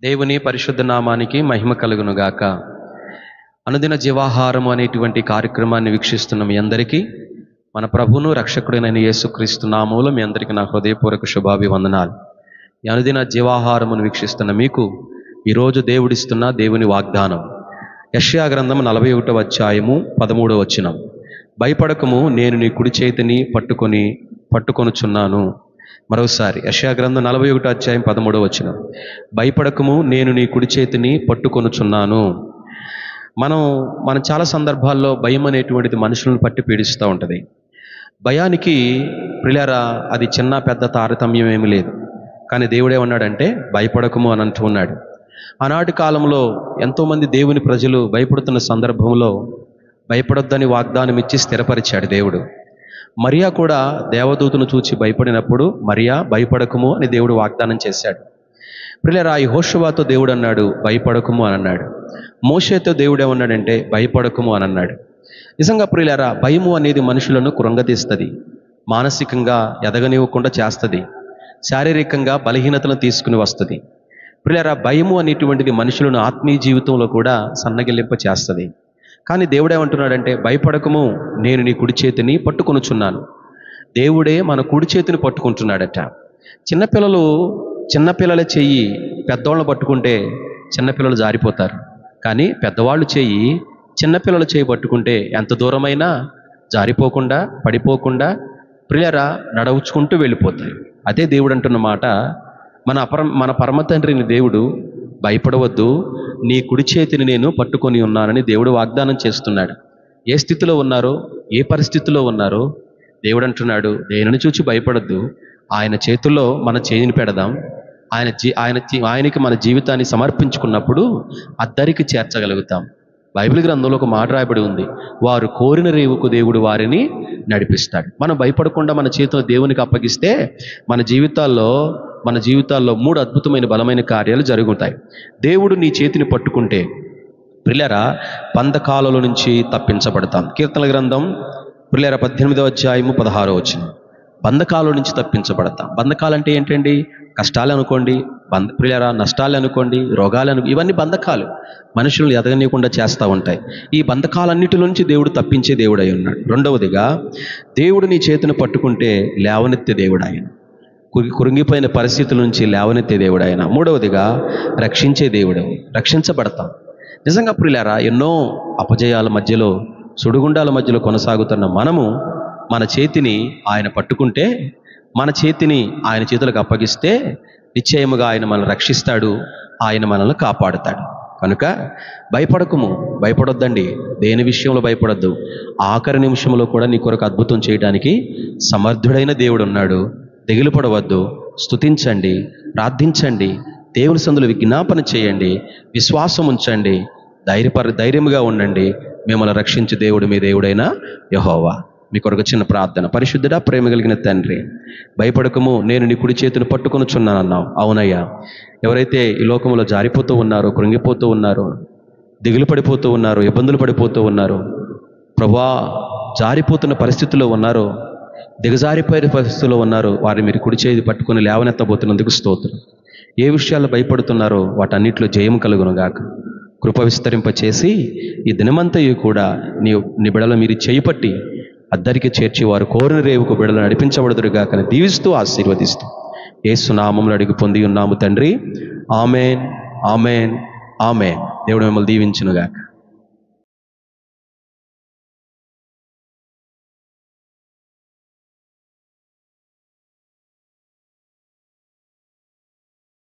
దేవుని పరిశుద్ధ నామానికి మహిమ కలుగునుగాక. అనుదిన జీవాహారము అనేటువంటి కార్యక్రమాన్ని వీక్షిస్తున్న మీ అందరికీ మన ప్రభువును రక్షకుడైన యేసుక్రీస్తు నామములో మీ అందరికీ నా హృదయపూర్వక శుభాభివందనాలు. ఈ అనుదిన జీవాహారమును వీక్షిస్తున్న మీకు ఈరోజు దేవుడిస్తున్న దేవుని వాగ్దానం యెషయా గ్రంథం 41వ అధ్యాయము 13వ వచనం. భయపడకము, నేను నీ కుడి చేతిని పట్టుకొనుచున్నాను. మరోసారి యెషయా గ్రంథం 41వ అధ్యాయం 13వ వచనం. భయపడకము, నేను నీ కుడి చేతిని పట్టుకొనుచున్నాను. మన చాలా సందర్భాల్లో భయం అనేటువంటిది మనుషులను పట్టి పీడిస్తూ ఉంటుంది. భయానికి ప్రియులారా అది చిన్న పెద్ద తారతమ్యం ఏమీ లేదు. కానీ దేవుడేమన్నాడంటే భయపడకము అని అంటూ ఉన్నాడు. ఆనాటి కాలంలో ఎంతోమంది దేవుని ప్రజలు భయపడుతున్న సందర్భంలో భయపడొద్దని వాగ్దానం ఇచ్చి స్థిరపరిచాడు దేవుడు. మరియా కూడా దేవదూతను చూచి భయపడినప్పుడు మరియా భయపడకము అని దేవుడు వాగ్దానం చేశాడు. ప్రియులారా, యెహోషువతో దేవుడు అన్నాడు భయపడకము అని అన్నాడు. మోషేతో దేవుడు ఏమన్నాడంటే భయపడకము అని అన్నాడు. నిజంగా ప్రియులారా, భయము అనేది మనుషులను కృంగతీస్తుంది, మానసికంగా ఎదగనివ్వకుండా చేస్తుంది, శారీరకంగా బలహీనతను తీసుకుని వస్తుంది. ప్రియులారా, భయము అనేటువంటిది మనుషులను ఆత్మీయ జీవితంలో కూడా సన్నగిల్లింప చేస్తుంది. కానీ దేవుడేమంటున్నాడంటే భయపడకము, నేను నీ కుడి చేతిని పట్టుకొనుచున్నాను. దేవుడే మన కుడి చేతిని పట్టుకుంటున్నాడట. చిన్నపిల్లల చెయ్యి పెద్దవాళ్ళని పట్టుకుంటే చిన్నపిల్లలు జారిపోతారు. కానీ పెద్దవాళ్ళు చెయ్యి చిన్నపిల్లల చేయి పట్టుకుంటే ఎంత దూరమైనా జారిపోకుండా పడిపోకుండా ప్రియులారా నడవుచుకుంటూ వెళ్ళిపోతాయి. అదే దేవుడు అంటున్న మాట. మన పరమ తండ్రిని దేవుడు భయపడవద్దు, నీ కుడి చేతిని నేను పట్టుకొని ఉన్నానని దేవుడు వాగ్దానం చేస్తున్నాడు. ఏ స్థితిలో ఉన్నారో, ఏ పరిస్థితిలో ఉన్నారో దేవుడు అంటున్నాడు, దేనిని చూచి భయపడద్దు, ఆయన చేతుల్లో మన చేయిని పెడదాం. ఆయనకి మన జీవితాన్ని సమర్పించుకున్నప్పుడు అద్దరికి చేర్చగలుగుతాం. బైబిల్ గ్రంథంలో ఒక మాట రాయబడి ఉంది, వారు కోరిన రేవుకు దేవుడు వారిని నడిపిస్తాడు. మనం భయపడకుండా మన చేతిలో దేవునికి అప్పగిస్తే మన జీవితాల్లో 3 అద్భుతమైన బలమైన కార్యాలు జరుగుతాయి. దేవుడు నీ చేతిని పట్టుకుంటే ప్రియులారా బంధకాల నుంచి తప్పించబడతాం. కీర్తనల గ్రంథం ప్రియులారా 18వ అధ్యాయము 16వ వచనం. బంధకాల నుంచి తప్పించబడతాం. బంధకాలు అంటే ఏంటండి? కష్టాలు అనుకోండి, ప్రియులారా నష్టాలు అనుకోండి, రోగాలు ఇవన్నీ బంధకాలు మనుషులను ఎదగనీయకుండా చేస్తూ ఉంటాయి. ఈ బంధకాలన్నిటి నుంచి దేవుడు తప్పించే దేవుడు అయి ఉన్నాడు. రెండవదిగా, దేవుడు నీ చేతిని పట్టుకుంటే లేవనెత్తే దేవుడు ఆయన. కురింగిపోయిన పరిస్థితుల నుంచి లేవనెత్తే దేవుడు ఆయన. మూడవదిగా, రక్షించే దేవుడు. రక్షించబడతాం. నిజంగా ప్రియులారా, ఎన్నో అపజయాల మధ్యలో, సుడిగుండాల మధ్యలో కొనసాగుతున్న మనము మన చేతిని ఆయన పట్టుకుంటే, మన చేతిని ఆయన చేతులకు అప్పగిస్తే నిశ్చయముగా ఆయన మనల్ని రక్షిస్తాడు, ఆయన మనల్ని కాపాడుతాడు. కనుక భయపడొద్దండి. దేని విషయంలో భయపడొద్దు. ఆఖరి నిమిషంలో కూడా నీ కొరకు అద్భుతం చేయడానికి సమర్థుడైన దేవుడు ఉన్నాడు. దిగులు పడవద్దు. స్తుతించండి, ప్రార్థించండి, దేవుని సందులో విజ్ఞాపన చేయండి, విశ్వాసం ఉంచండి, ధైర్యముగా ఉండండి. మిమ్మల్ని రక్షించే దేవుడు మీ దేవుడైన యెహోవా. మీ కొరకు చిన్న ప్రార్థన. పరిశుద్ధుడా, ప్రేమ కలిగిన తండ్రి, భయపడకము, నేను నీ కుడి చేతిని పట్టుకొనుచున్నానన్నావు. అవునయ్యా, ఎవరైతే ఈ లోకంలో జారిపోతూ ఉన్నారో, కృంగిపోతూ ఉన్నారో, దిగులు పడిపోతూ ఉన్నారో, ఇబ్బందులు పడిపోతూ ఉన్నారో, ప్రభువా జారిపోతున్న పరిస్థితుల్లో ఉన్నారో, దిగజారిపోయే పరిస్థితుల్లో ఉన్నారో, వారిని మీరు కుడి చేతి పట్టుకొని లేవనెత్తబోతున్నందుకు స్తోత్రం. ఏ విషయాల్లో భయపడుతున్నారో వాటన్నిటిలో జయం కలుగునుగాక. కృప విస్తరింపచేసి ఈ దినమంతయు కూడా నీ బిడల మీరు చేయిపట్టి అద్దరికి చేర్చి వారు కోరిన రేవుకు బిడలు నడిపించబడుదురుగాక అని దీవిస్తూ ఆశీర్వదిస్తూ యేసు నామములో అడిగి పొంది ఉన్నాము తండ్రి. ఆమేన్, ఆమేన్, ఆమేన్. దేవుడు మిమ్మల్ని దీవించునుగాక.